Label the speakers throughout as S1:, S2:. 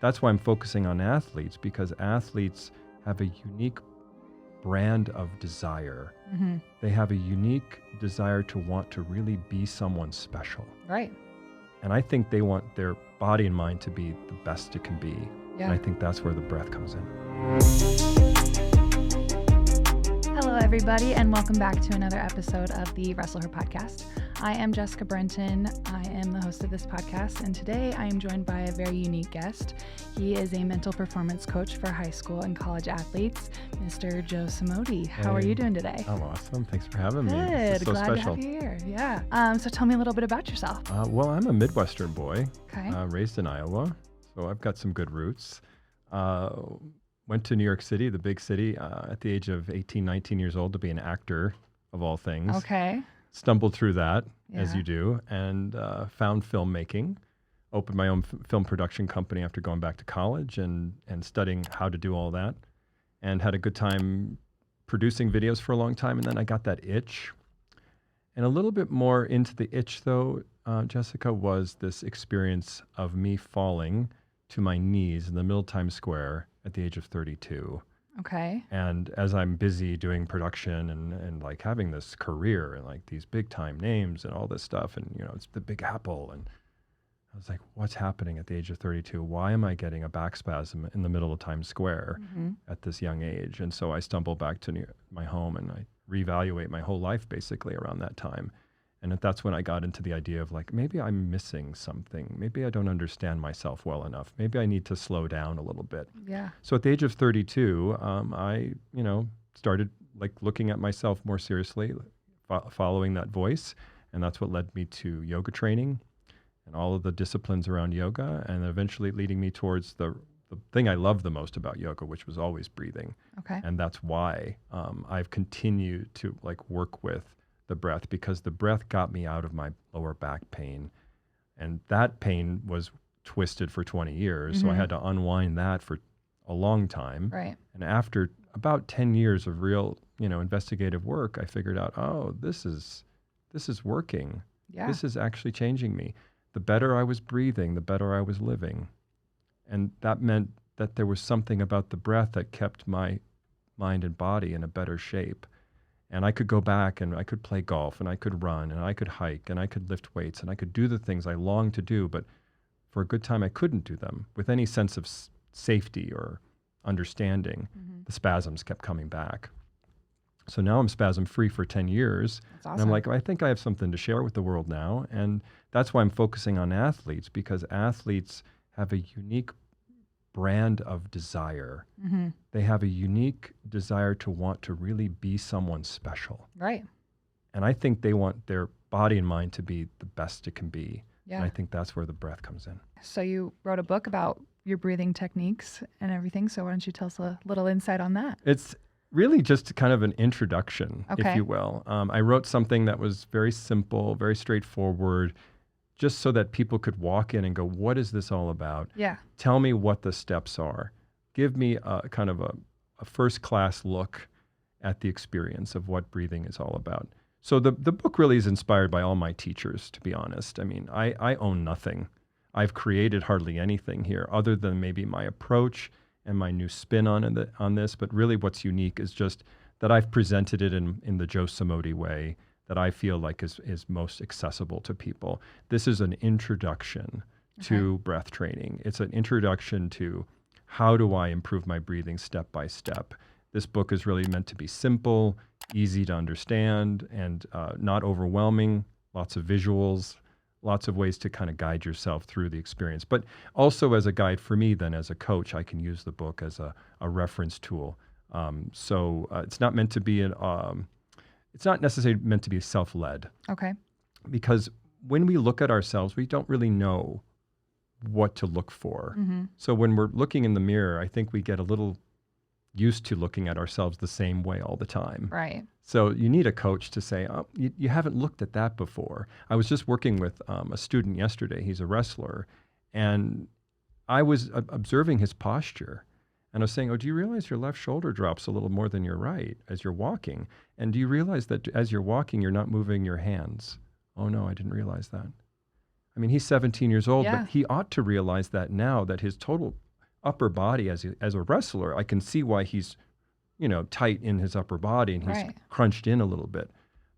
S1: that's why I'm focusing on athletes, because athletes have a unique brand of desire.
S2: Mm-hmm.
S1: They have a unique desire to want to really be someone special.
S2: Right.
S1: And I think they want their body and mind to be the best it can be.
S2: Yeah.
S1: And I think that's where the breath comes in.
S2: Hello, everybody, and welcome back to another episode of the Wrestle Her podcast. I am Jessica Brenton. I am the host of this podcast, and today I am joined by a very unique guest. He is a mental performance coach for high school and college athletes, Mr. Joe Somodi. How are you doing today?
S1: I'm awesome. Thanks for having me.
S2: Good.
S1: This is so
S2: Glad
S1: special.
S2: to have you here. Yeah. So tell me a little bit about yourself.
S1: Well, I'm a Midwestern boy,
S2: Okay.
S1: raised in Iowa, so I've got some good roots. Went to New York City, the big city, at the age of 18, 19 years old to be an actor, of all things.
S2: Okay.
S1: Stumbled through that, as
S2: Yeah.
S1: you do, and found filmmaking. Opened my own film production company after going back to college and studying how to do all that, and had a good time producing videos for a long time. And then I got that itch. And a little bit more into the itch, though, Jessica, was this experience of me falling to my knees in the middle of Times Square at the age of 32.
S2: Okay.
S1: And as I'm busy doing production and like having this career and like these big time names and all this stuff, and it's the Big Apple, and I was like, what's happening at the age of 32? Why am I getting a back spasm in the middle of Times Square at this young age? And so I stumble back to my home and I reevaluate my whole life basically around that time. And that's when I got into the idea of like, maybe I'm missing something. Maybe I don't understand myself well enough. Maybe I need to slow down a little bit.
S2: Yeah.
S1: So at the age of 32, I, started like looking at myself more seriously, following that voice. And that's what led me to yoga training and all of the disciplines around yoga, and eventually leading me towards the thing I love the most about yoga, which was always breathing.
S2: Okay.
S1: And that's why I've continued to like work with the breath, because the breath got me out of my lower back pain. And that pain was twisted for 20 years. So I had to unwind that for a long time.
S2: Right.
S1: And after about 10 years of real, investigative work, I figured out, oh, this is working.
S2: Yeah.
S1: This is actually changing me. The better I was breathing, the better I was living. And that meant that there was something about the breath that kept my mind and body in a better shape. And I could go back and I could play golf and I could run and I could hike and I could lift weights and I could do the things I longed to do, but for a good time I couldn't do them with any sense of safety or understanding. The spasms kept coming back. So now I'm spasm free for 10 years.
S2: That's awesome.
S1: And I'm like, I think I have something to share with the world now. And that's why I'm focusing on athletes, because athletes have a unique brand of desire. They have a unique desire to want to really be someone special.
S2: Right.
S1: And I think they want their body and mind to be the best it can be.
S2: Yeah.
S1: And I think that's where the breath comes in.
S2: So you wrote a book about your breathing techniques and everything. So why don't you tell us a little insight on that?
S1: It's really just kind of an introduction, if
S2: Okay.
S1: you will. I wrote something that was very simple, very straightforward, just so that people could walk in and go, what is this all about?
S2: Yeah.
S1: Tell me what the steps are. Give me a kind of a first-class look at the experience of what breathing is all about. So the book really is inspired by all my teachers, to be honest. I mean, I own nothing. I've created hardly anything here other than maybe my approach and my new spin on this. But really what's unique is just that I've presented it in the Joe Somodi way that I feel like is most accessible to people. This is an introduction to breath training. It's an introduction to how do I improve my breathing step by step. This book is really meant to be simple, easy to understand, and not overwhelming. Lots of visuals, lots of ways to kind of guide yourself through the experience. But also as a guide for me, then as a coach, I can use the book as a reference tool. So it's not meant to be it's not necessarily meant to be self-led.
S2: Okay.
S1: Because when we look at ourselves, we don't really know what to look for. So when we're looking in the mirror, I think we get a little used to looking at ourselves the same way all the time.
S2: Right.
S1: So you need a coach to say, oh, you haven't looked at that before. I was just working with a student yesterday. He's a wrestler. And I was observing his posture. And I was saying, oh, do you realize your left shoulder drops a little more than your right as you're walking? And do you realize that as you're walking, you're not moving your hands? Oh, no, I didn't realize that. I mean, he's 17 years old,
S2: Yeah.
S1: but he ought to realize that now, that his total upper body as a wrestler, I can see why he's, tight in his upper body and he's
S2: Right.
S1: crunched in a little bit.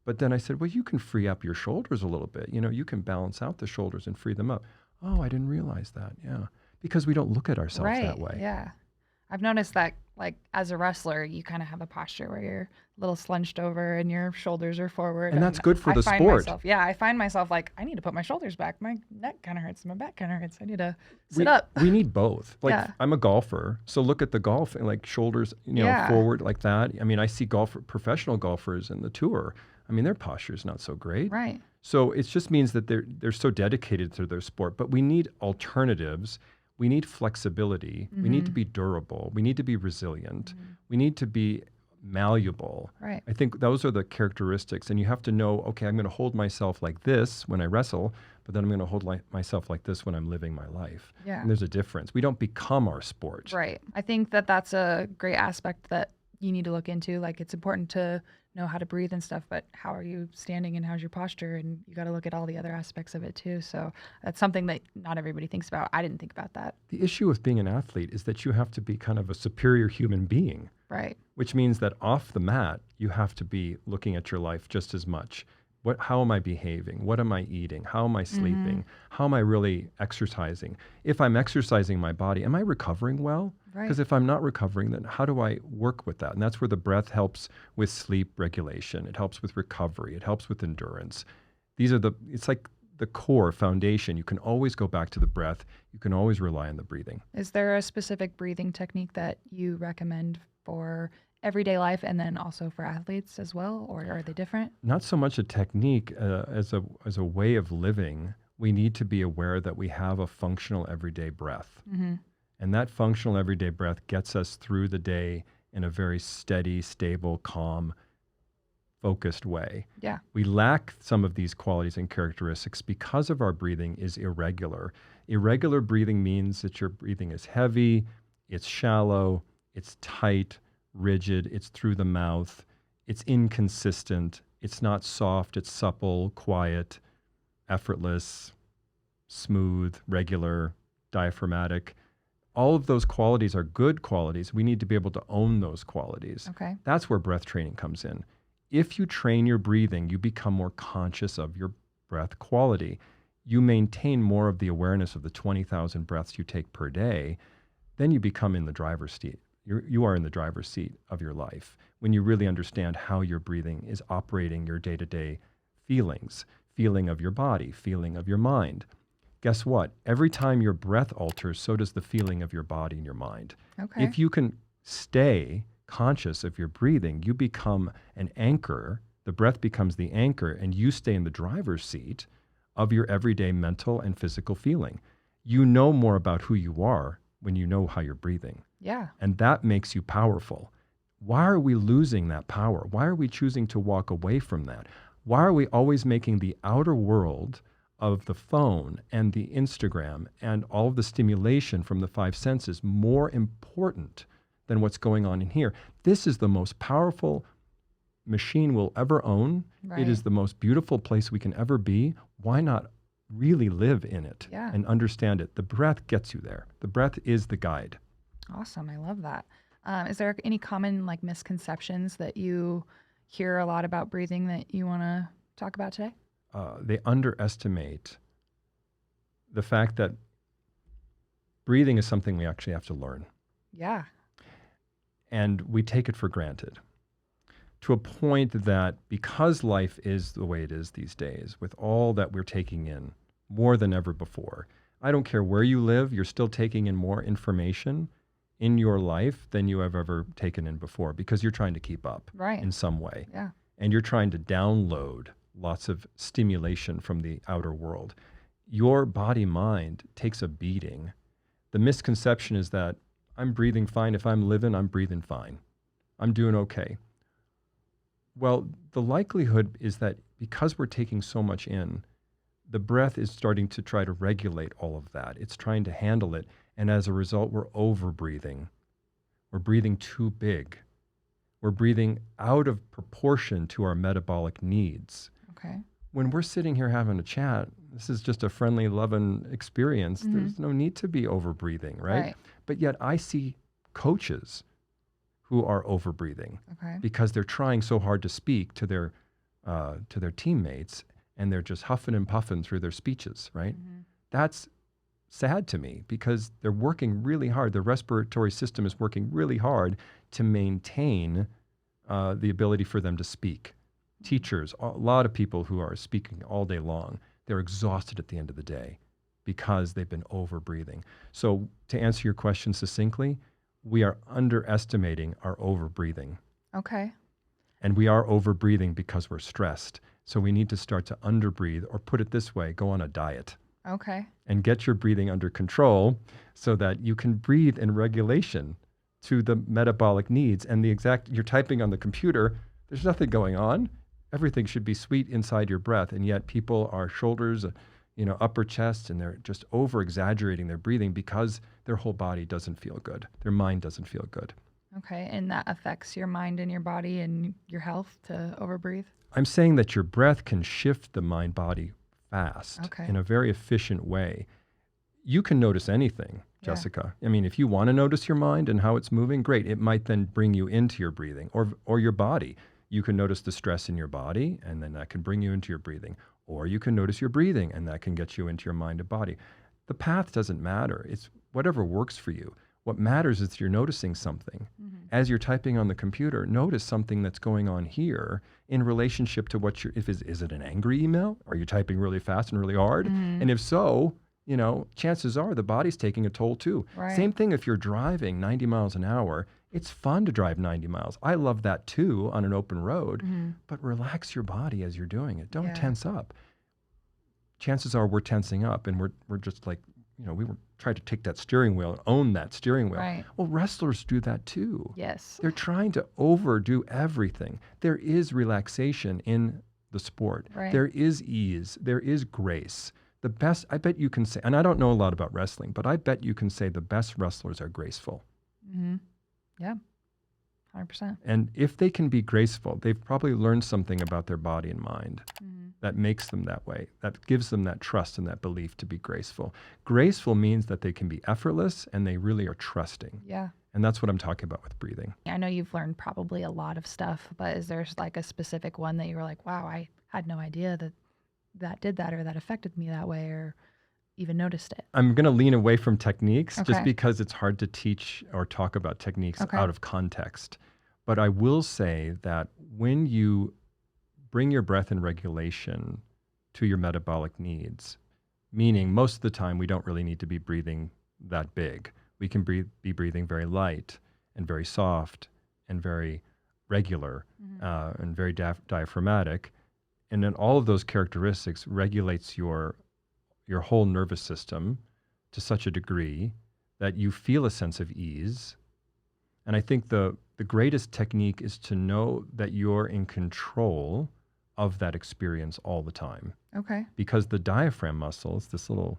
S1: But then I said, well, you can free up your shoulders a little bit. You can balance out the shoulders and free them up. Oh, I didn't realize that. Yeah. Because we don't look at ourselves
S2: Right.
S1: that way.
S2: Yeah. I've noticed that, like, as a wrestler, you kind of have a posture where you're a little slunched over and your shoulders are forward.
S1: And that's good for
S2: I
S1: the
S2: find
S1: sport.
S2: I find myself like, I need to put my shoulders back. My neck kind of hurts. My back kind of hurts. I need to
S1: we,
S2: sit up.
S1: we need both. Like,
S2: Yeah.
S1: I'm a golfer, so look at the golf and like shoulders,
S2: Yeah.
S1: forward like that. I mean, I see professional golfers in the tour. I mean, their posture's not so great.
S2: Right.
S1: So it just means that they're so dedicated to their sport. But we need alternatives. We need flexibility. We need to be durable. We need to be resilient. We need to be malleable.
S2: Right.
S1: I think those are the characteristics. And you have to know, okay, I'm going to hold myself like this when I wrestle, but then I'm going to hold myself like this when I'm living my life.
S2: Yeah.
S1: And there's a difference. We don't become our sport.
S2: Right. I think that that's a great aspect that you need to look into. Like, it's important to know how to breathe and stuff, but how are you standing and how's your posture? And you got to look at all the other aspects of it too. So that's something that not everybody thinks about. I didn't think about that.
S1: The issue with being an athlete is that you have to be kind of a superior human being.
S2: Right.
S1: Which means that off the mat, you have to be looking at your life just as much. How am I behaving? What am I eating? How am I sleeping? How am I really exercising? If I'm exercising my body, am I recovering well?
S2: Right.
S1: Because if I'm not recovering, then how do I work with that? And that's where the breath helps with sleep regulation. It helps with recovery. It helps with endurance. It's like the core foundation. You can always go back to the breath. You can always rely on the breathing.
S2: Is there a specific breathing technique that you recommend for everyday life and then also for athletes as well, or are they different?
S1: Not so much a technique as a way of living. We need to be aware that we have a functional everyday breath. And that functional everyday breath gets us through the day in a very steady, stable, calm, focused way.
S2: Yeah.
S1: We lack some of these qualities and characteristics because of our breathing is irregular. Irregular breathing means that your breathing is heavy, it's shallow, it's tight, rigid, it's through the mouth, it's inconsistent, it's not soft, it's supple, quiet, effortless, smooth, regular, diaphragmatic. All of those qualities are good qualities. We need to be able to own those qualities.
S2: Okay.
S1: That's where breath training comes in. If you train your breathing, you become more conscious of your breath quality. You maintain more of the awareness of the 20,000 breaths you take per day, then you become in the driver's seat. You are in the driver's seat of your life when you really understand how your breathing is operating your day-to-day feelings, feeling of your body, feeling of your mind. Guess what? Every time your breath alters, so does the feeling of your body and your mind.
S2: Okay.
S1: If you can stay conscious of your breathing, you become an anchor. The breath becomes the anchor, and you stay in the driver's seat of your everyday mental and physical feeling. You know more about who you are when you know how you're breathing.
S2: Yeah.
S1: And that makes you powerful. Why are we losing that power? Why are we choosing to walk away from that? Why are we always making the outer world of the phone and the Instagram and all of the stimulation from the five senses more important than what's going on in here? This is the most powerful machine we'll ever own.
S2: Right.
S1: It is the most beautiful place we can ever be. Why not really live in it and understand it? The breath gets you there. The breath is the guide.
S2: Awesome. I love that. Is there any common misconceptions that you hear a lot about breathing that you want to talk about today?
S1: They underestimate the fact that breathing is something we actually have to learn.
S2: Yeah.
S1: And we take it for granted to a point that because life is the way it is these days, with all that we're taking in more than ever before, I don't care where you live, you're still taking in more information in your life than you have ever taken in before because you're trying to keep up in some way.
S2: Yeah.
S1: And you're trying to download lots of stimulation from the outer world. Your body-mind takes a beating. The misconception is that I'm breathing fine. If I'm living, I'm breathing fine. I'm doing okay. Well, the likelihood is that because we're taking so much in, the breath is starting to try to regulate all of that. It's trying to handle it. And as a result, we're over-breathing. We're breathing too big. We're breathing out of proportion to our metabolic needs.
S2: Okay.
S1: When we're sitting here having a chat, This is just a friendly, loving experience. There's no need to be over breathing, right? But yet I see coaches who are over breathing because they're trying so hard to speak to their teammates, and they're just huffing and puffing through their speeches, right? That's sad to me because they're working really hard. The respiratory system is working really hard to maintain the ability for them to speak. Teachers, a lot of people who are speaking all day long, they're exhausted at the end of the day because they've been over breathing. So to answer your question succinctly, we are underestimating our over breathing.
S2: Okay.
S1: And we are over breathing because we're stressed. So we need to start to under breathe, or put it this way, go on a diet.
S2: Okay.
S1: And get your breathing under control so that you can breathe in regulation to the metabolic needs. And you're typing on the computer, there's nothing going on. Everything should be sweet inside your breath. And yet people are shoulders, upper chest, and they're just over exaggerating their breathing because their whole body doesn't feel good. Their mind doesn't feel good.
S2: Okay. And that affects your mind and your body and your health to overbreathe?
S1: I'm saying that your breath can shift the mind body fast in a very efficient way. You can notice anything, Jessica. I mean, if you want to notice your mind and how it's moving, great. It might then bring you into your breathing or your body. You can notice the stress in your body, and then that can bring you into your breathing. Or you can notice your breathing, and that can get you into your mind and body. The path doesn't matter. It's whatever works for you. What matters is you're noticing something. As you're typing on the computer, notice something that's going on here in relationship to is it an angry email? Are you typing really fast and really hard? And if so, chances are the body's taking a toll too.
S2: Right.
S1: Same thing if you're driving 90 miles an hour. It's fun to drive 90 miles. I love that too on an open road, but relax your body as you're doing it. Don't tense up. Chances are we're tensing up, and we're just like, we were trying to take that steering wheel and own that steering wheel.
S2: Right.
S1: Well, wrestlers do that too.
S2: Yes.
S1: They're trying to overdo everything. There is relaxation in the sport.
S2: Right.
S1: There is ease. There is grace. The best, I bet you can say, and I don't know a lot about wrestling, but I bet you can say the best wrestlers are graceful.
S2: Yeah, 100%.
S1: And if they can be graceful, they've probably learned something about their body and mind that makes them that way, that gives them that trust and that belief to be graceful. Graceful means that they can be effortless and they really are trusting.
S2: Yeah.
S1: And that's what I'm talking about with breathing.
S2: I know you've learned probably a lot of stuff, but is there like a specific one that you were like, wow, I had no idea that did that, or that affected me that way, or even noticed it?
S1: I'm going to lean away from techniques just because it's hard to teach or talk about techniques out of context. But I will say that when you bring your breath in regulation to your metabolic needs, meaning most of the time we don't really need to be breathing that big. We can be breathing very light and very soft and very regular and very diaphragmatic. And then all of those characteristics regulates your whole nervous system to such a degree that you feel a sense of ease. And I think the greatest technique is to know that you're in control of that experience all the time.
S2: Okay.
S1: Because the diaphragm muscle is this little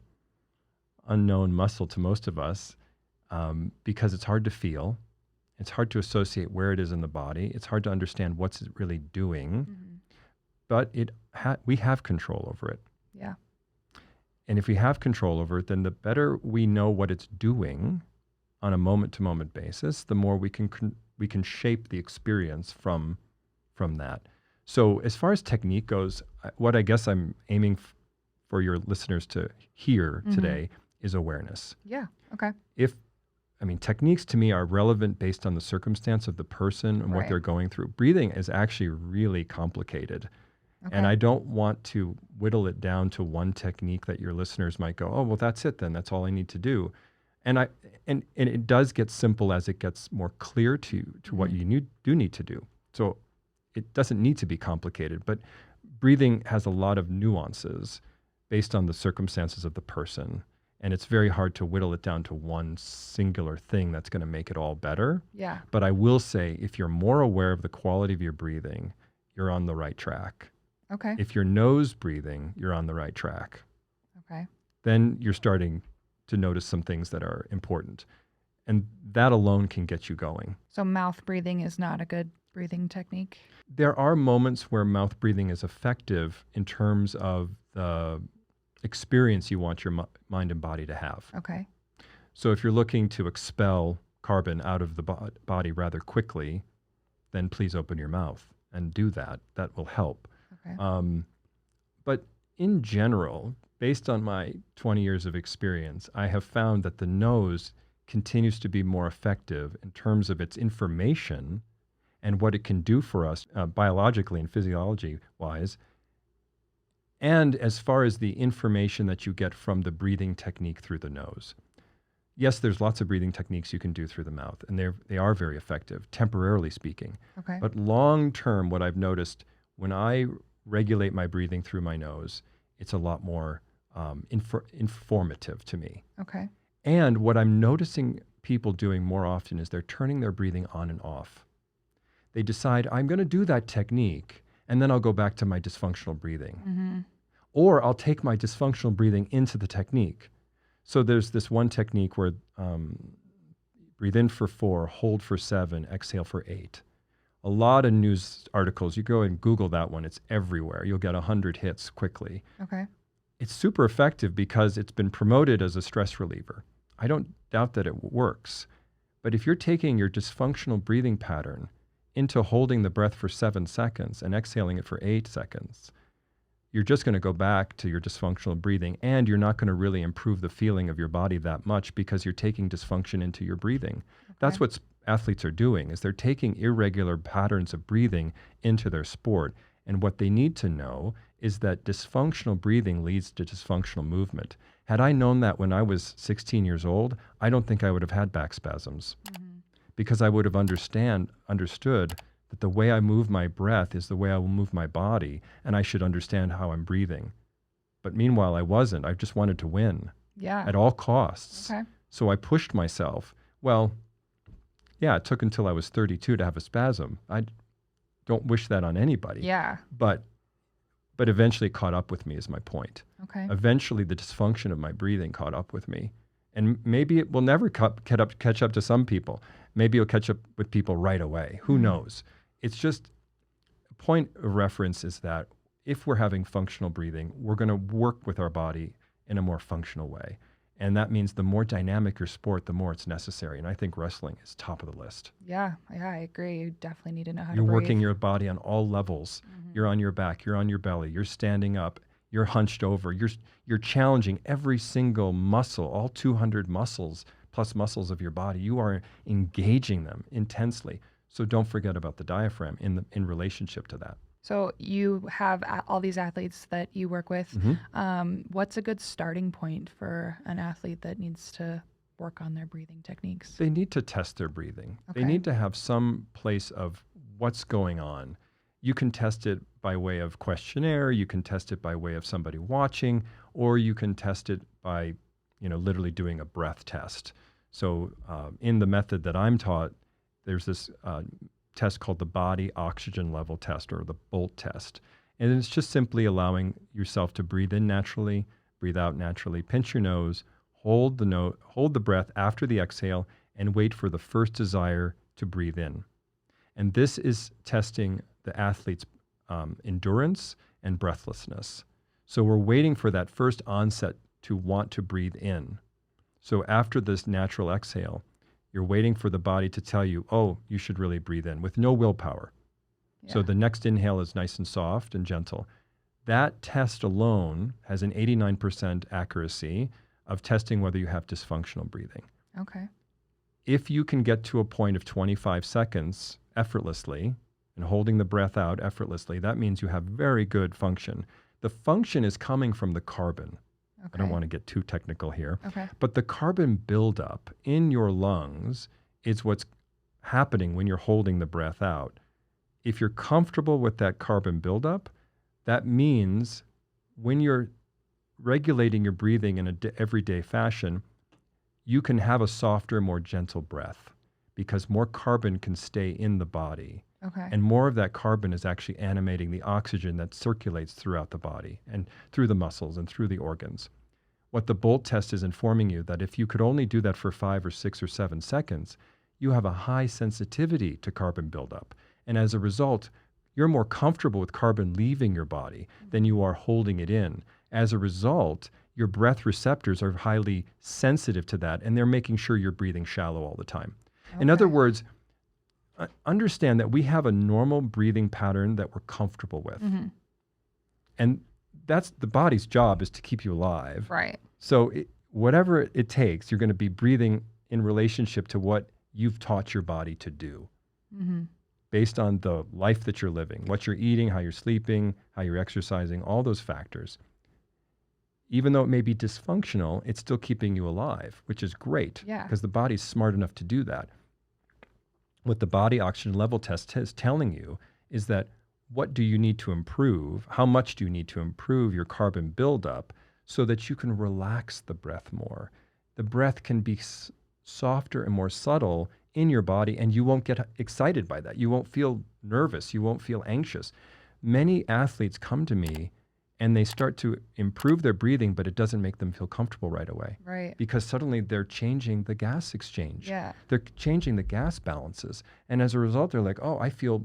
S1: unknown muscle to most of us, because it's hard to feel. It's hard to associate where it is in the body. It's hard to understand what's it really doing. But we have control over it.
S2: Yeah.
S1: And if we have control over it, then the better we know what it's doing on a moment-to-moment basis, the more we can shape the experience from that. So as far as technique goes, what I guess I'm aiming for your listeners to hear today is awareness.
S2: Yeah. Okay.
S1: Techniques to me are relevant based on the circumstance of the person and what they're going through. Breathing is actually really complicated. Okay. And I don't want to whittle it down to one technique that your listeners might go, oh, well, that's it then. That's all I need to do. And it does get simple as it gets more clear to what you do need to do. So it doesn't need to be complicated, but breathing has a lot of nuances based on the circumstances of the person. And it's very hard to whittle it down to one singular thing that's going to make it all better.
S2: Yeah.
S1: But I will say, if you're more aware of the quality of your breathing, you're on the right track.
S2: Okay.
S1: If you're nose breathing, you're on the right track.
S2: Okay.
S1: Then you're starting to notice some things that are important. And that alone can get you going.
S2: So mouth breathing is not a good breathing technique?
S1: There are moments where mouth breathing is effective in terms of the experience you want your mind and body to have.
S2: Okay.
S1: So if you're looking to expel carbon out of the body rather quickly, then please open your mouth and do that. That will help.
S2: Okay.
S1: But in general, based on my 20 years of experience, I have found that the nose continues to be more effective in terms of its information and what it can do for us biologically and physiology-wise, and as far as the information that you get from the breathing technique through the nose. Yes, there's lots of breathing techniques you can do through the mouth, and they are very effective, temporarily speaking.
S2: Okay.
S1: But long term, what I've noticed when I regulate my breathing through my nose, it's a lot more informative to me.
S2: Okay.
S1: And what I'm noticing people doing more often is they're turning their breathing on and off. They decide, I'm going to do that technique, and then I'll go back to my dysfunctional breathing.
S2: Mm-hmm.
S1: Or I'll take my dysfunctional breathing into the technique. So there's this one technique where breathe in for 4, hold for 7, exhale for 8. A lot of news articles, you go and Google that one, it's everywhere. You'll get 100 hits quickly.
S2: Okay.
S1: It's super effective because it's been promoted as a stress reliever. I don't doubt that it works. But if you're taking your dysfunctional breathing pattern into holding the breath for 7 seconds and exhaling it for 8 seconds, you're just going to go back to your dysfunctional breathing, and you're not going to really improve the feeling of your body that much because you're taking dysfunction into your breathing.
S2: Okay.
S1: That's what athletes are doing, is they're taking irregular patterns of breathing into their sport. And what they need to know is that dysfunctional breathing leads to dysfunctional movement. Had I known that when I was 16 years old, I don't think I would have had back spasms, because I would have understood that the way I move my breath is the way I will move my body, and I should understand how I'm breathing. But meanwhile, I wasn't. I just wanted to win at all costs.
S2: Okay.
S1: So I pushed myself. Well, yeah, it took until I was 32 to have a spasm. I don't wish that on anybody.
S2: Yeah.
S1: But eventually it caught up with me, is my point.
S2: Okay.
S1: Eventually the dysfunction of my breathing caught up with me. And maybe it will never catch up to some people. Maybe it'll catch up with people right away. Who knows? It's just a point of reference is that if we're having functional breathing, we're going to work with our body in a more functional way. And that means the more dynamic your sport, the more it's necessary. And I think wrestling is top of the list.
S2: Yeah, I agree. You definitely need to know how
S1: You're
S2: to breathe.
S1: working your body on all levels. You're on your back, you're on your belly, you're standing up, you're hunched over, you're challenging every single muscle, all 200 muscles plus muscles of your body. You are engaging them intensely. So don't forget about the diaphragm in relationship to that.
S2: So you have all these athletes that you work with. What's a good starting point for an athlete that needs to work on their breathing techniques?
S1: They need to test their breathing.
S2: Okay.
S1: They need to have some place of what's going on. You can test it by way of questionnaire, you can test it by way of somebody watching, or you can test it by, literally doing a breath test. So in the method that I'm taught, there's this test called the body oxygen level test, or the BOLT test. And it's just simply allowing yourself to breathe in naturally, breathe out naturally, pinch your nose, hold the breath after the exhale, and wait for the first desire to breathe in. And this is testing the athlete's endurance and breathlessness. So we're waiting for that first onset to want to breathe in. So after this natural exhale, you're waiting for the body to tell you, oh, you should really breathe in with no willpower.
S2: Yeah.
S1: So the next inhale is nice and soft and gentle. That test alone has an 89% accuracy of testing whether you have dysfunctional breathing.
S2: Okay.
S1: If you can get to a point of 25 seconds effortlessly and holding the breath out effortlessly, that means you have very good function. The function is coming from the carbon.
S2: Okay.
S1: I don't want to get too technical here.
S2: Okay.
S1: But the carbon buildup in your lungs is what's happening when you're holding the breath out. If you're comfortable with that carbon buildup, that means when you're regulating your breathing in an everyday fashion, you can have a softer, more gentle breath because more carbon can stay in the body.
S2: Okay.
S1: And more of that carbon is actually animating the oxygen that circulates throughout the body and through the muscles and through the organs. What the BOLT test is informing you that if you could only do that for 5 or 6 or 7 seconds, you have a high sensitivity to carbon buildup. And as a result, you're more comfortable with carbon leaving your body than you are holding it in. As a result, your breath receptors are highly sensitive to that, and they're making sure you're breathing shallow all the time. In other
S2: Okay.
S1: words, understand that we have a normal breathing pattern that we're comfortable with.
S2: Mm-hmm.
S1: And that's the body's job, is to keep you alive.
S2: Right.
S1: So whatever it takes, you're going to be breathing in relationship to what you've taught your body to do,
S2: Mm-hmm.
S1: based on the life that you're living, what you're eating, how you're sleeping, how you're exercising, all those factors. Even though it may be dysfunctional, it's still keeping you alive, which is great,
S2: Yeah.
S1: because the body's smart enough to do that. What the body oxygen level test is telling you is that, what do you need to improve? How much do you need to improve your carbon buildup so that you can relax the breath more? The breath can be softer and more subtle in your body, and you won't get excited by that. You won't feel nervous. You won't feel anxious. Many athletes come to me and they start to improve their breathing, but it doesn't make them feel comfortable right away,
S2: Right.
S1: because suddenly they're changing the gas exchange.
S2: Yeah.
S1: They're changing the gas balances. And as a result, they're like, oh, I feel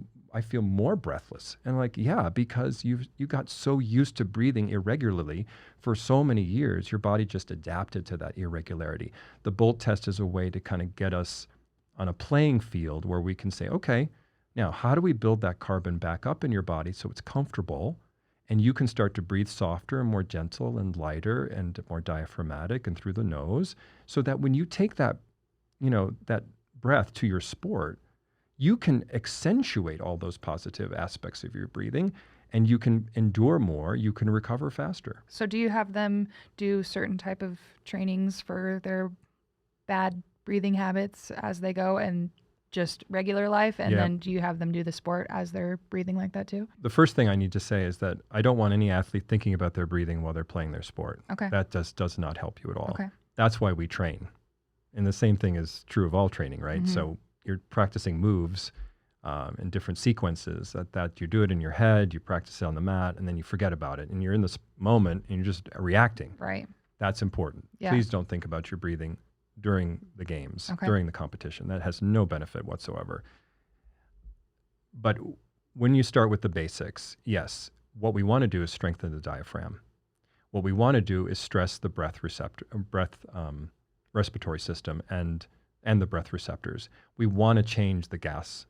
S1: more breathless. And like, yeah, because you got so used to breathing irregularly for so many years, your body just adapted to that irregularity. The Bolt test is a way to kind of get us on a playing field where we can say, okay, now how do we build that carbon back up in your body so it's comfortable, and you can start to breathe softer and more gentle and lighter and more diaphragmatic and through the nose, so that when you take that, that breath to your sport, you can accentuate all those positive aspects of your breathing, and you can endure more, you can recover faster.
S2: So do you have them do certain type of trainings for their bad breathing habits as they go, and just regular life? And
S1: Yeah.
S2: then do you have them do the sport as they're breathing like that too?
S1: The first thing I need to say is that I don't want any athlete thinking about their breathing while they're playing their sport.
S2: Okay.
S1: That does not help you at all.
S2: Okay.
S1: That's why we train. And the same thing is true of all training, right?
S2: Mhm.
S1: So you're practicing moves in different sequences that you do it in your head, you practice it on the mat, and then you forget about it. And you're in this moment and you're just reacting.
S2: Right.
S1: That's important.
S2: Yeah.
S1: Please don't think about your breathing during the games,
S2: Okay.
S1: during the competition. That has no benefit whatsoever. But when you start with the basics, yes, what we want to do is strengthen the diaphragm. What we want to do is stress the respiratory system and the breath receptors. We want to change the gas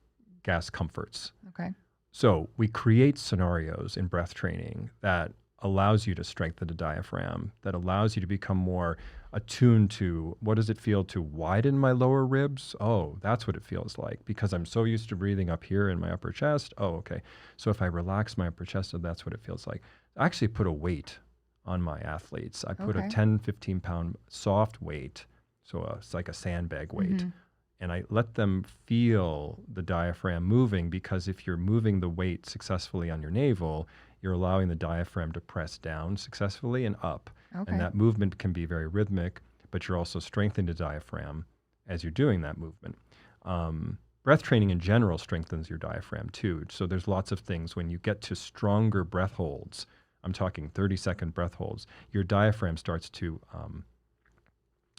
S1: comforts.
S2: Okay.
S1: So we create scenarios in breath training that allows you to strengthen the diaphragm, that allows you to become more attuned to, what does it feel to widen my lower ribs? Oh, that's what it feels like, because I'm so used to breathing up here in my upper chest. Oh, okay. So if I relax my upper chest, that's what it feels like. I actually put a weight on my athletes. I put a
S2: Okay.
S1: 10, 15 pound soft weight. So it's like a sandbag weight.
S2: Mhm.
S1: And I let them feel the diaphragm moving, because if you're moving the weight successfully on your navel, you're allowing the diaphragm to press down successfully and up.
S2: Okay.
S1: And that movement can be very rhythmic, but you're also strengthening the diaphragm as you're doing that movement. Breath training in general strengthens your diaphragm too. So there's lots of things. When you get to stronger breath holds, I'm talking 30-second breath holds, your diaphragm starts to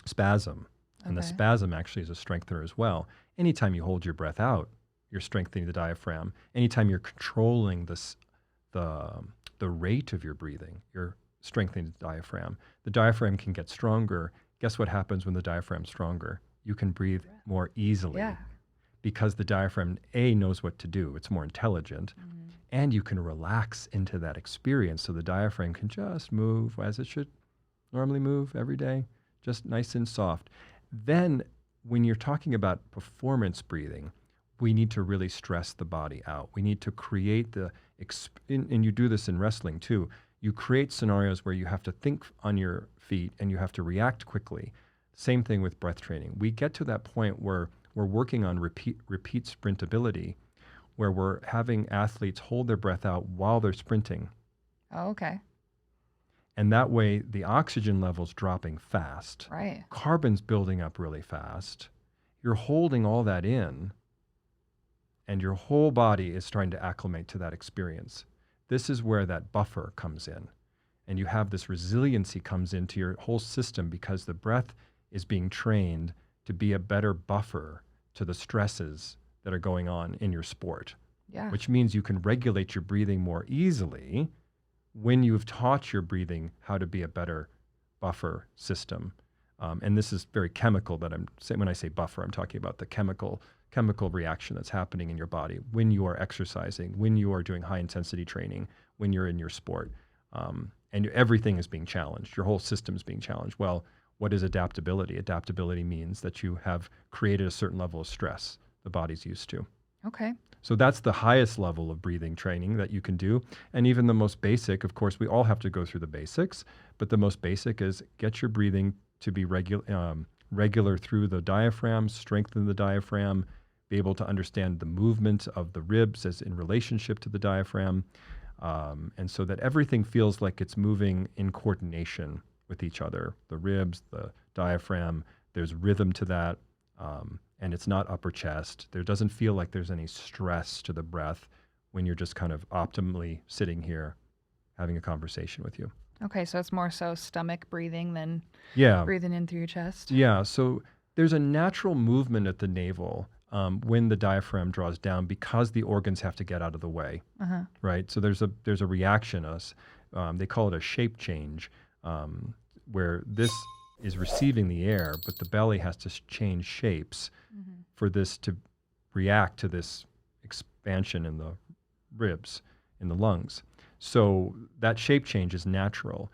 S1: spasm. And the
S2: Okay.
S1: spasm actually is a strengthener as well. Anytime you hold your breath out, you're strengthening the diaphragm. Anytime you're controlling the rate of your breathing, you're strengthening the diaphragm. The diaphragm can get stronger. Guess what happens when the diaphragm's stronger? You can breathe more easily,
S2: Yeah.
S1: because the diaphragm, A, knows what to do. It's more intelligent.
S2: Mhm.
S1: And you can relax into that experience, so the diaphragm can just move as it should normally move every day, just nice and soft. Then when you're talking about performance breathing, we need to really stress the body out. We need to create and you do this in wrestling too. You create scenarios where you have to think on your feet and you have to react quickly. Same thing with breath training. We get to that point where we're working on repeat sprintability, where we're having athletes hold their breath out while they're sprinting.
S2: Oh, okay.
S1: And that way the oxygen level's dropping fast.
S2: Right.
S1: Carbon's building up really fast. You're holding all that in, and your whole body is trying to acclimate to that experience. This is where that buffer comes in. And you have this resiliency comes into your whole system, because the breath is being trained to be a better buffer to the stresses that are going on in your sport,
S2: Yeah.
S1: which means you can regulate your breathing more easily when you've taught your breathing how to be a better buffer system, and this is very chemical that I'm saying, when I say buffer, I'm talking about the chemical reaction that's happening in your body when you are exercising, when you are doing high intensity training, when you're in your sport, and everything is being challenged. Your whole system is being challenged. Well, what is adaptability? Adaptability means that you have created a certain level of stress the body's used to.
S2: Okay.
S1: So that's the highest level of breathing training that you can do. And even the most basic, of course, we all have to go through the basics, but the most basic is get your breathing to be regular through the diaphragm, strengthen the diaphragm, be able to understand the movement of the ribs as in relationship to the diaphragm, and so that everything feels like it's moving in coordination with each other. The ribs, the diaphragm, there's rhythm to that, and it's not upper chest. There doesn't feel like there's any stress to the breath when you're just kind of optimally sitting here having a conversation with you.
S2: Okay, so it's more so stomach breathing than
S1: Yeah.
S2: breathing in through your chest.
S1: Yeah, so there's a natural movement at the navel when the diaphragm draws down because the organs have to get out of the way, right? So there's a reaction. They call it a shape change, where this is receiving the air, but the belly has to change shapes for this to react to this expansion in the ribs, in the lungs. So that shape change is natural.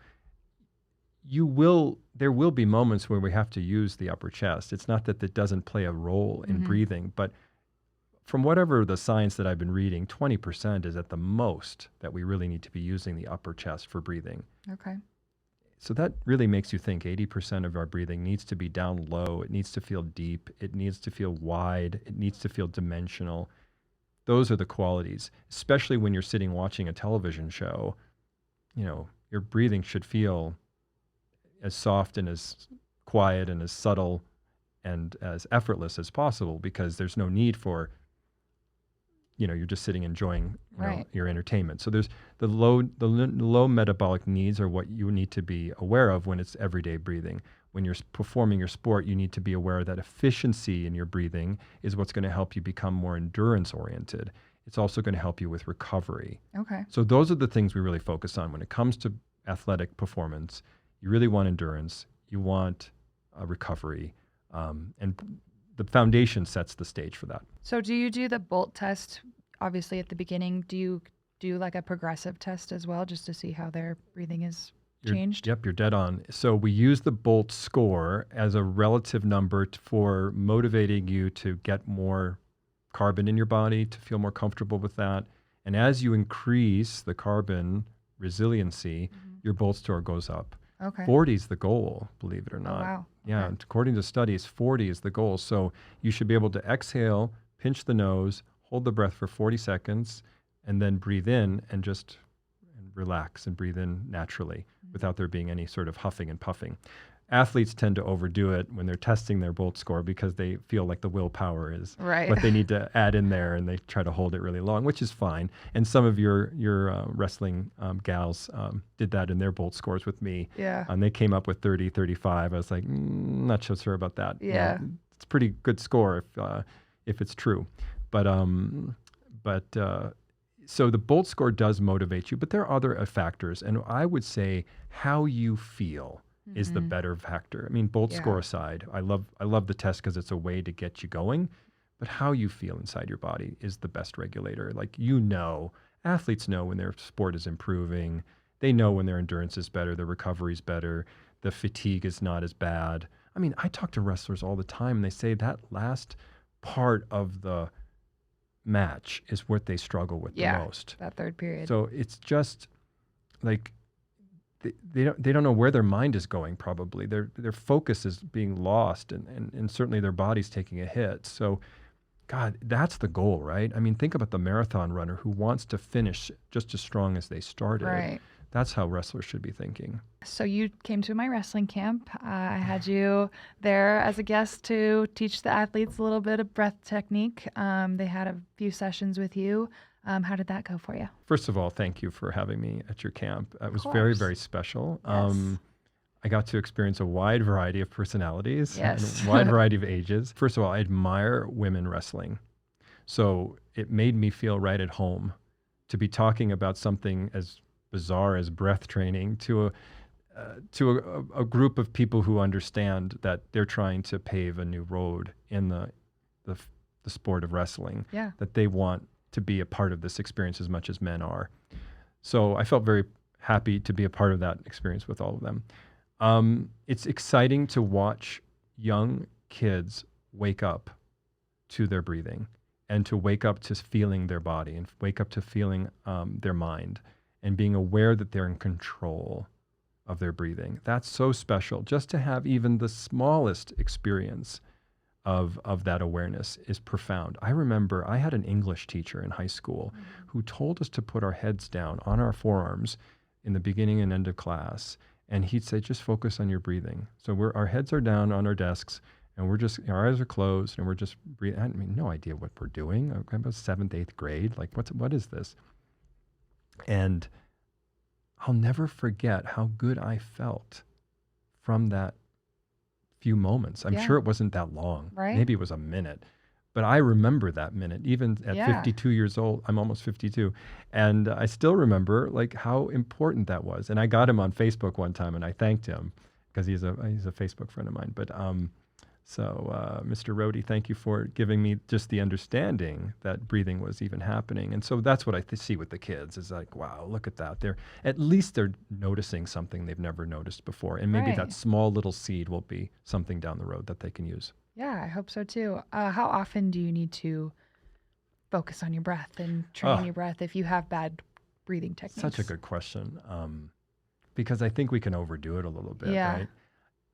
S1: There will be moments where we have to use the upper chest. It's not that it doesn't play a role in breathing, but from whatever the science that I've been reading, 20% is at the most that we really need to be using the upper chest for breathing.
S2: Okay.
S1: So that really makes you think 80% of our breathing needs to be down low. It needs to feel deep. It needs to feel wide. It needs to feel dimensional. Those are the qualities, especially when you're sitting watching a television show. Your breathing should feel as soft and as quiet and as subtle and as effortless as possible, because there's no need for, you're just sitting enjoying your entertainment. So there's the low metabolic needs are what you need to be aware of when it's everyday breathing. When you're performing your sport, you need to be aware that efficiency in your breathing is what's going to help you become more endurance oriented. It's also going to help you with recovery.
S2: Okay.
S1: So those are the things we really focus on when it comes to athletic performance. You really want endurance, you want recovery, and the foundation sets the stage for that.
S2: So do you do the Bolt test, obviously at the beginning? Do you do like a progressive test as well, just to see how their breathing is changed?
S1: Yep, you're dead on. So we use the Bolt score as a relative number for motivating you to get more carbon in your body, to feel more comfortable with that. And as you increase the carbon resiliency, your Bolt score goes up.
S2: Okay.
S1: 40 is the goal, believe it or not.
S2: Oh, wow.
S1: Yeah,
S2: Okay.
S1: according to studies, 40 is the goal. So you should be able to exhale, pinch the nose, hold the breath for 40 seconds, and then breathe in and just relax and breathe in naturally without there being any sort of huffing and puffing. Athletes tend to overdo it when they're testing their Bolt score because they feel like the willpower is
S2: Right.
S1: what they need to add in there, and they try to hold it really long, which is fine. And some of your wrestling gals did that in their Bolt scores with me.
S2: Yeah.
S1: And they came up with 30, 35. I was like, not so sure about that.
S2: Yeah.
S1: It's a pretty good score if it's true. But so the Bolt score does motivate you, but there are other factors. And I would say how you feel is the better factor. I mean, Bolt score aside, I love the test because it's a way to get you going, but how you feel inside your body is the best regulator. Like, athletes know when their sport is improving. They know when their endurance is better, their recovery is better, the fatigue is not as bad. I mean, I talk to wrestlers all the time, and they say that last part of the match is what they struggle with the most.
S2: That third period.
S1: So it's just like they don't know where their mind is going. Probably their focus is being lost, and certainly their body's taking a hit. So, God, that's the goal, right? I mean, think about the marathon runner who wants to finish just as strong as they started.
S2: Right.
S1: That's how wrestlers should be thinking.
S2: So you came to my wrestling camp. I had you there as a guest to teach the athletes a little bit of breath technique. They had a few sessions with you. How did that go for you?
S1: First of all, thank you for having me at your camp. It was
S2: course.
S1: very, very special.
S2: Yes.
S1: I got to experience a wide variety of personalities
S2: Yes.
S1: and a wide variety of ages. First of all, I admire women wrestling. So it made me feel right at home to be talking about something as bizarre as breath training to a group of people who understand that they're trying to pave a new road in the, the sport of wrestling,
S2: Yeah.
S1: that they want to be a part of this experience as much as men are. So I felt very happy to be a part of that experience with all of them. It's exciting to watch young kids wake up to their breathing and to wake up to feeling their body and wake up to feeling their mind and being aware that they're in control of their breathing. That's so special. Just to have even the smallest experience of that awareness is profound. I remember I had an English teacher in high school who told us to put our heads down on our forearms in the beginning and end of class. And he'd say, just focus on your breathing. So our heads are down on our desks and our eyes are closed and we're just breathing. I had no idea what we're doing. I'm about 7th, 8th grade. Like, what is this? And I'll never forget how good I felt from that few moments. I'm sure it wasn't that long.
S2: Right.
S1: Maybe it was a minute. But I remember that minute, even at 52 years old. I'm almost 52. And I still remember like how important that was. And I got him on Facebook one time and I thanked him because he's a Facebook friend of mine. But Mr. Rohde, thank you for giving me just the understanding that breathing was even happening. And so that's what I see with the kids is like, wow, look at that. At least they're noticing something they've never noticed before. And maybe that small little seed will be something down the road that they can use.
S2: Yeah, I hope so too. How often do you need to focus on your breath and train your breath if you have bad breathing techniques?
S1: Such a good question. Because I think we can overdo it a little bit,
S2: Yeah.
S1: right?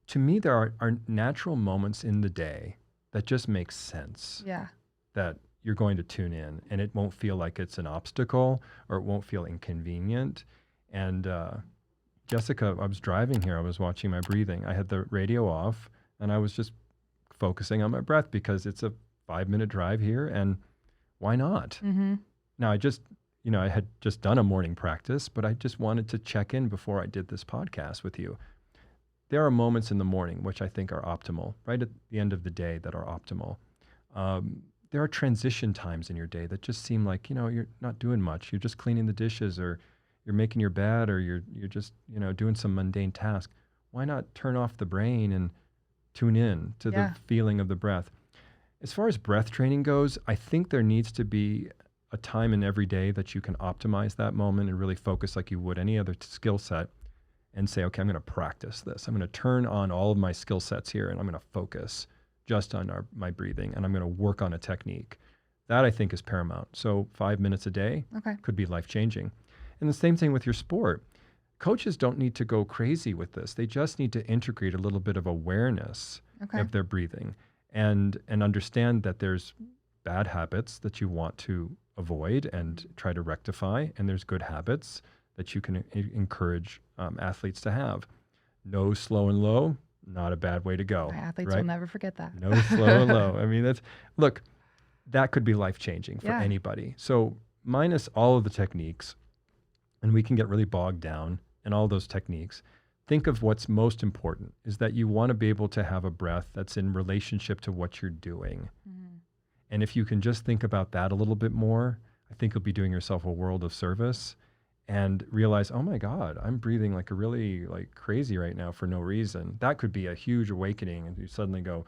S1: To me, there are natural moments in the day that just make sense.
S2: Yeah.
S1: That you're going to tune in and it won't feel like it's an obstacle or it won't feel inconvenient. And Jessica, I was driving here. I was watching my breathing. I had the radio off and I was just focusing on my breath because it's a 5-minute drive here and why not?
S2: Mm-hmm.
S1: Now I had just done a morning practice, but I just wanted to check in before I did this podcast with you. There are moments in the morning which I think are optimal, right at the end of the day that are optimal. There are transition times in your day that just seem like, you're not doing much. You're just cleaning the dishes or you're making your bed or you're just, doing some mundane task. Why not turn off the brain and tune in to the feeling of the breath? As far as breath training goes, I think there needs to be a time in every day that you can optimize that moment and really focus like you would any other skill set and say, okay, I'm going to practice this. I'm going to turn on all of my skill sets here and I'm going to focus just on my breathing and I'm going to work on a technique. That I think is paramount. So 5 minutes a day could be life-changing. And the same thing with your sport. Coaches don't need to go crazy with this. They just need to integrate a little bit of awareness of their breathing and understand that there's bad habits that you want to avoid and try to rectify, and there's good habits that you can encourage athletes to have. No slow and low, not a bad way to go.
S2: My athletes will never forget that.
S1: No slow and low. I mean, that could be life-changing for anybody. So minus all of the techniques, and we can get really bogged down in all those techniques, think of what's most important is that you want to be able to have a breath that's in relationship to what you're doing. Mm-hmm. And if you can just think about that a little bit more, I think you'll be doing yourself a world of service and realize, oh my God, I'm breathing like crazy right now for no reason. That could be a huge awakening. And you suddenly go,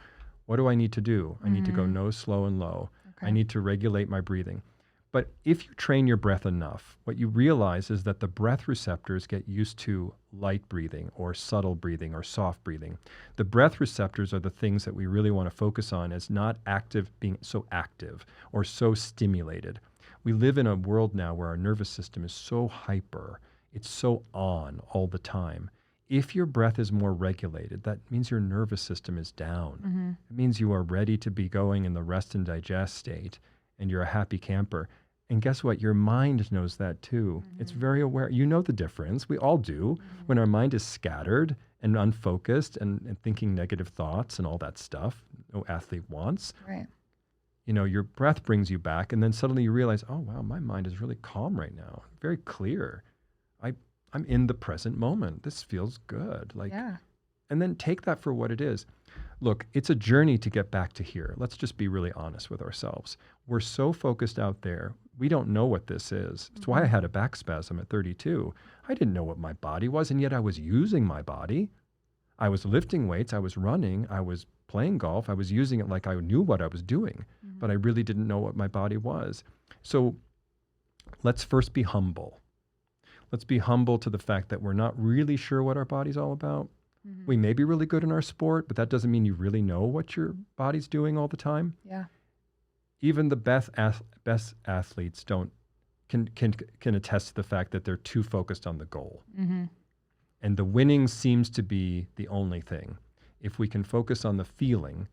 S1: what do I need to do? I need to go no, slow, and low. I need to regulate my breathing. But if you train your breath enough, what you realize is that the breath receptors get used to light breathing or subtle breathing or soft breathing. The breath receptors are the things that we really want to focus on as not being so active or so stimulated. We live in a world now where our nervous system is so hyper, it's so on all the time. If your breath is more regulated, that means your nervous system is down. Mm-hmm. It means you are ready to be going in the rest and digest state, and you're a happy camper. And guess what? Your mind knows that too. Mm-hmm. It's very aware. You know the difference. We all do. Mm-hmm. When our mind is scattered and unfocused and thinking negative thoughts and all that stuff no athlete wants.
S2: Right.
S1: Your breath brings you back, and then suddenly you realize, oh, wow, my mind is really calm right now, very clear. I'm in the present moment. This feels good. And then take that for what it is. look, it's a journey to get back to here. Let's just be really honest with ourselves. We're so focused out there. We don't know what this is. It's why I had a back spasm at 32. I didn't know what my body was, and yet I was using my body. I was lifting weights. I was running. I was playing golf. I was using it like I knew what I was doing, but I really didn't know what my body was. So let's first be humble. Let's be humble to the fact that we're not really sure what our body's all about. We may be really good in our sport, but that doesn't mean you really know what your body's doing all the time.
S2: Yeah.
S1: Even the best athletes can attest to the fact that they're too focused on the goal. And the winning seems to be the only thing. If we can focus on the feeling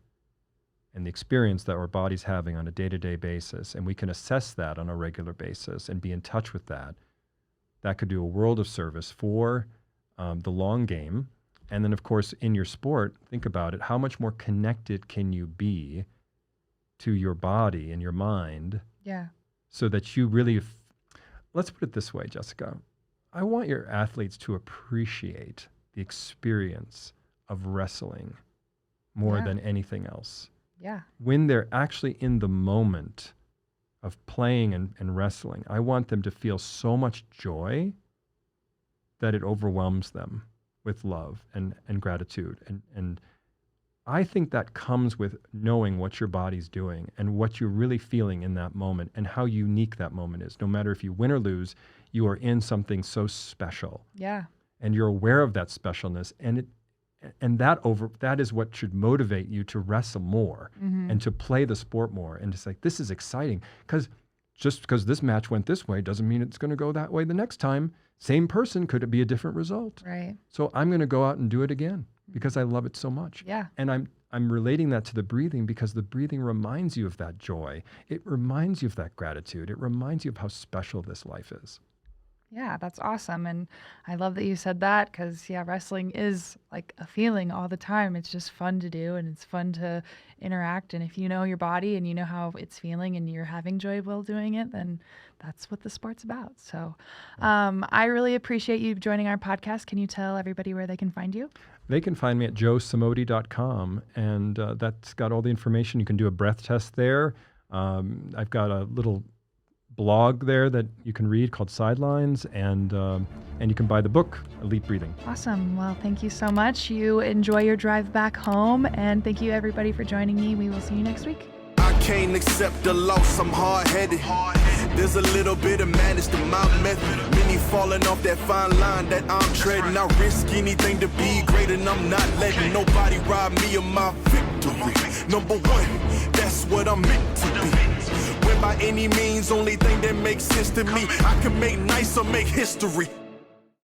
S1: and the experience that our body's having on a day-to-day basis, and we can assess that on a regular basis and be in touch with that, that could do a world of service for the long game. And then, of course, in your sport, think about it. How much more connected can you be to your body and your mind?
S2: Yeah.
S1: So that you really, let's put it this way, Jessica. I want your athletes to appreciate the experience of wrestling more than anything else.
S2: Yeah.
S1: When they're actually in the moment of playing and wrestling, I want them to feel so much joy that it overwhelms them with love and gratitude. And I think that comes with knowing what your body's doing and what you're really feeling in that moment and how unique that moment is. No matter if you win or lose, you are in something so special.
S2: Yeah.
S1: And you're aware of that specialness. And that is what should motivate you to wrestle more and to play the sport more. And it's like, this is exciting. Because just because this match went this way doesn't mean it's going to go that way the next time. Same person, could it be a different result?
S2: Right.
S1: So I'm going to go out and do it again because I love it so much.
S2: Yeah.
S1: And I'm relating that to the breathing because the breathing reminds you of that joy. It reminds you of that gratitude. It reminds you of how special this life is.
S2: Yeah, that's awesome. And I love that you said that because, wrestling is like a feeling all the time. It's just fun to do and it's fun to interact. And if you know your body and you know how it's feeling and you're having joy while doing it, then that's what the sport's about. So I really appreciate you joining our podcast. Can you tell everybody where they can find you?
S1: They can find me at joesomodi.com, and that's got all the information. You can do a breath test there. I've got a little blog there that you can read called Sidelines, and you can buy the book, Elite Breathing.
S2: Awesome. Well, thank you so much. You enjoy your drive back home, and thank you everybody for joining me. We will see you next week.
S3: I can't accept the loss, I'm hard-headed. There's a little bit of madness to my method. Many falling off that fine line that I'm treading. I risk anything to be great, and I'm not letting nobody rob me of my victory. Number one, that's what I'm meant to be. When by any means, only thing that makes sense to me, I can make nice or make history.